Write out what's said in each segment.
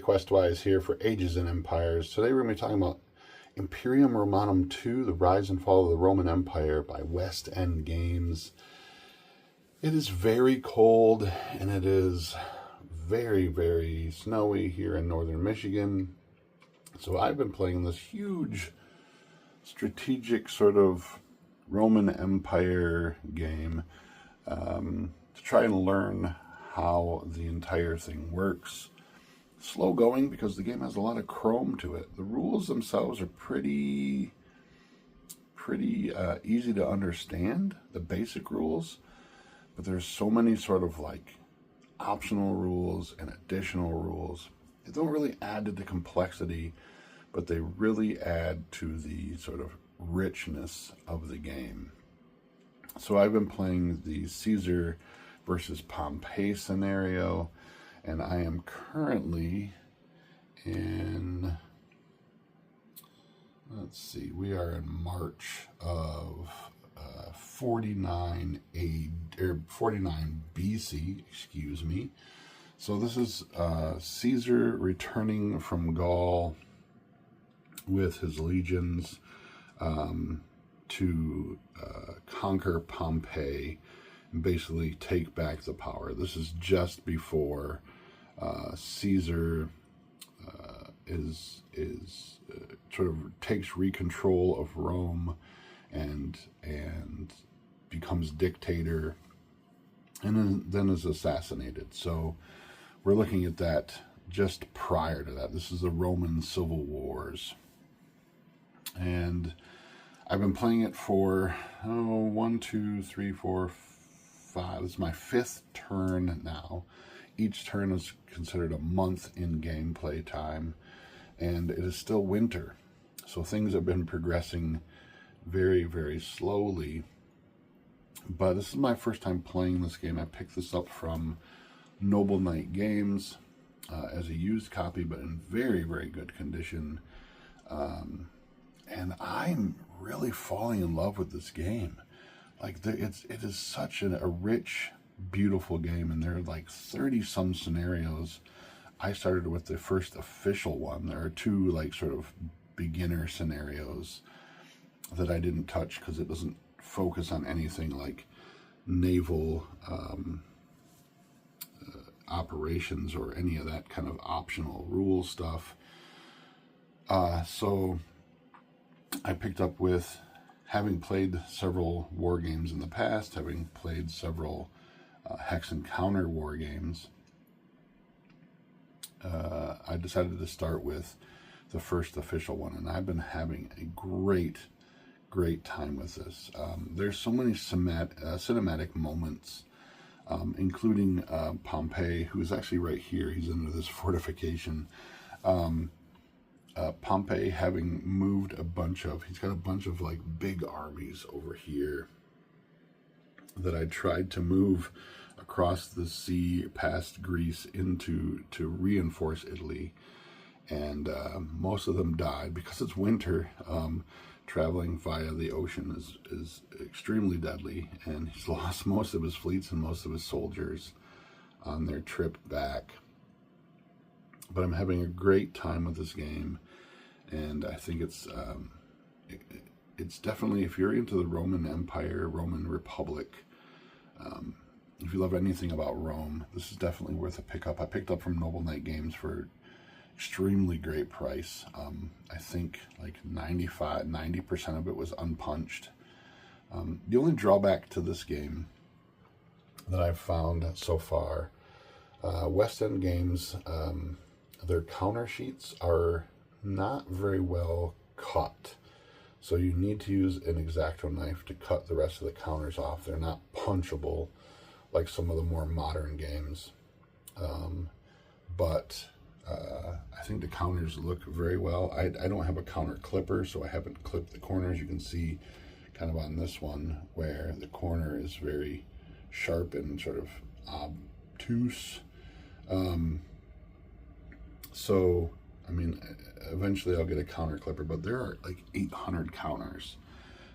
Questwise here for Ages and Empires. Today we're going to be talking about Imperium Romanum II, The Rise and Fall of the Roman Empire by West End Games. It is very cold and it is very, very snowy here in northern Michigan. So I've been playing this huge strategic sort of Roman Empire game to try and learn how the entire thing works. Slow going because the game has a lot of chrome to it. The rules themselves are pretty easy to understand, the basic rules, but there's so many sort of like optional rules and additional rules. They don't really add to the complexity, but they really add to the sort of richness of the game. So I've been playing the Caesar versus Pompey scenario, and I am currently in, let's see, we are in March of 49 BC, excuse me. So this is Caesar returning from Gaul with his legions to conquer Pompey and basically take back the power. This is just before Caesar sort of takes control of Rome and becomes dictator, and then is assassinated. So we're looking at that just prior to that. This is the Roman Civil Wars, and I've been playing it for 1, 2, 3, 4, 5. This is my 5th turn now. Each turn is considered a month in gameplay time, and it is still winter, so things have been progressing very, very slowly. But this is my first time playing this game. I picked this up from Noble Knight Games as a used copy, but in very, very good condition. And I'm really falling in love with this game. Like, it is such a rich, beautiful game, and there are like 30-some scenarios. I started with the first official one. There are 2 like sort of beginner scenarios that I didn't touch because it doesn't focus on anything like naval operations or any of that kind of optional rule stuff. So I picked up with, having played several war games in the past, having played several hex and counter war games, I decided to start with the first official one, and I've been having a great time with this. There's so many cinematic moments, including Pompey, who is actually right here. He's under this fortification. Pompey having moved he's got a bunch of like big armies over here that I tried to move across the sea past Greece to reinforce Italy, and most of them died because it's winter. Traveling via the ocean is extremely deadly, and he's lost most of his fleets and most of his soldiers on their trip back. But I'm having a great time with this game, and I think it's definitely, if you're into the Roman Empire, Roman Republic, if you love anything about Rome, this is definitely worth a pickup. I picked up from Noble Knight Games for extremely great price. I think like 90% of it was unpunched. The only drawback to this game that I've found so far, West End Games, their counter sheets are not very well cut. So you need to use an X-Acto knife to cut the rest of the counters off. They're not punchable like some of the more modern games. But I think the counters look very well. I don't have a counter clipper, so I haven't clipped the corners. You can see kind of on this one where the corner is very sharp and sort of obtuse. So, I mean, eventually I'll get a counter clipper, but there are like 800 counters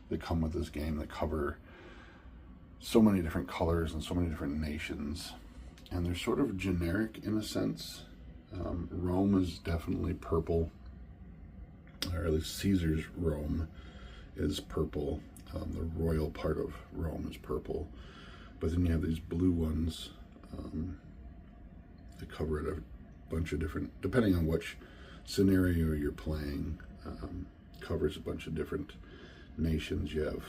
that come with this game that cover so many different colors and so many different nations. And they're sort of generic in a sense. Rome is definitely purple, or at least Caesar's Rome is purple. The royal part of Rome is purple, but then you have these blue ones that cover it a bunch of different, depending on which scenario you're playing, covers a bunch of different nations. You have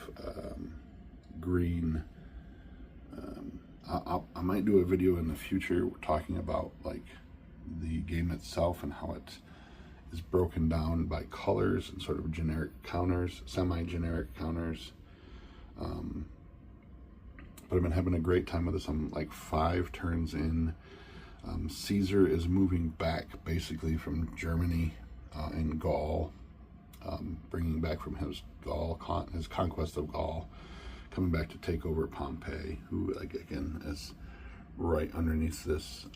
green. I might do a video in the future talking about like the game itself and how it is broken down by colors and sort of generic counters, semi-generic counters. But I've been having a great time with this. I'm like 5 turns in. Caesar is moving back basically from Germany and Gaul, bringing back from his his conquest of Gaul, coming back to take over Pompey, who again is right underneath this.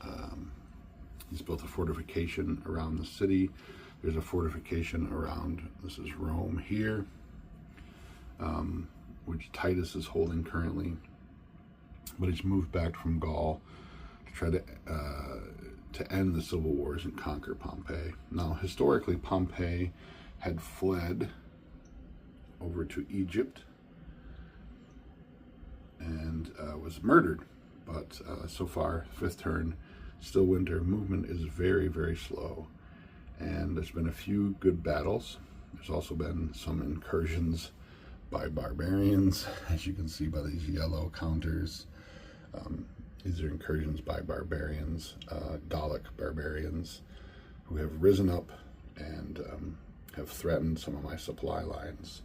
He's built a fortification around the city. There's a fortification around, this is Rome here, which Titus is holding currently. But he's moved back from Gaul to try to end the civil wars and conquer Pompey. Now, historically, Pompey had fled over to Egypt and was murdered. But so far, 5th turn, still winter. Movement is very, very slow. And there's been a few good battles. There's also been some incursions by barbarians, as you can see by these yellow counters. These are incursions by barbarians, Gallic barbarians, who have risen up and have threatened some of my supply lines.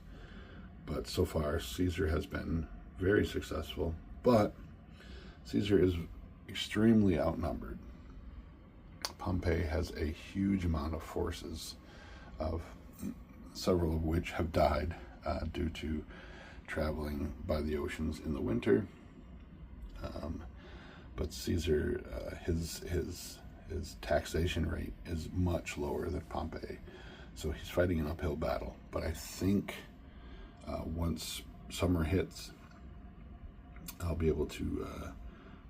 But so far, Caesar has been very successful. But Caesar is extremely outnumbered. Pompey has a huge amount of forces, of several of which have died due to traveling by the oceans in the winter. But Caesar, his taxation rate is much lower than Pompey, so he's fighting an uphill battle. But I think once summer hits, I'll be able to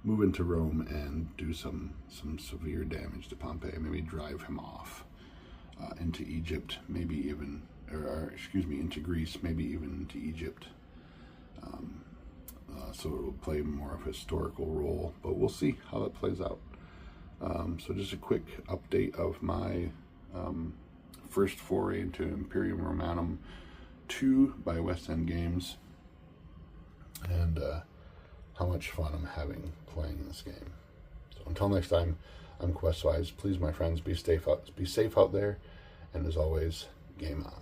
move into Rome and do some severe damage to Pompey. Maybe drive him off into Egypt, maybe even, or excuse me, into Greece, maybe even into Egypt. So it will play more of a historical role, but we'll see how that plays out. So just a quick update of my first foray into Imperium Romanum II by West End Games, and how much fun I'm having playing this game. So until next time, I'm Questwise. Please, my friends, be safe out there, and as always, game on.